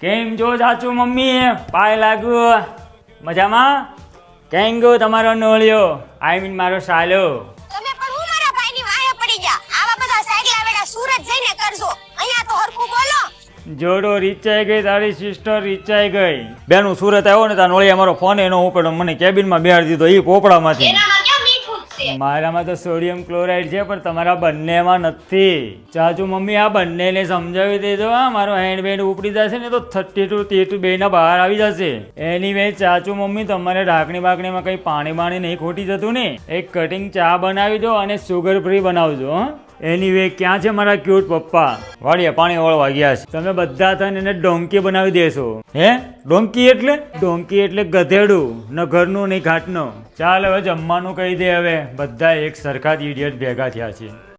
કેમ જો ચાચુ મમ્મી પાય લાગ્યું મજામાં? કેમ ગયો તમારો નોળિયો આઈ મીન મારો સાલો? તમે પણ હું મારા ભાઈની વાહે પડી ગયા. આવા બધા સાયકલા વેડા સુરત જઈને કરજો. અહીંયા તો હરખું બોલો. જોડો રીચાઈ ગઈ, તારી સિસ્ટર રીચાઈ ગઈ. બેનું સુરત આવ્યો ને તાર નોળિયા મારો ફોન એનો ઉપડ્યો, મને કેબિનમાં બેહાડી દીધો ઈ પોપડામાંથી. એનામાં ક્યાં મીઠું છે? મારામાં તો સોડિયમ ક્લોરાઇડ છે પણ તમારા બંનેમાં નથી. ચાચુ મમ્મી આ બંનેને સમજાવી દેજો. મારો હેન્ડ બેન્ડ ઉપડી જશે ને તો 32 32 બેના બહાર આવી જશે. એનીવે ચાચુ મમ્મી તમારે ઢાંકણી બાકણીમાં કઈ પાણી બાણી નહીં ખોટી જતું ને. એક કટિંગ ચા બનાવી દો અને સુગર ફ્રી બનાવજો. એનીવે ક્યાં છે મારા ક્યુટ પપ્પા? વાડીએ પાણી ઓળવા ગયા છે. તમે બધા થઈને એને ડોંકી બનાવી દેશો. હે ડોંકી એટલે ગધેડું, ન ઘરનું નહીં ઘાટનું. ચાલ હવે જમવાનું કહી દે. હવે બધા એક સરખા જ ઇડિયટ ભેગા થયા છે.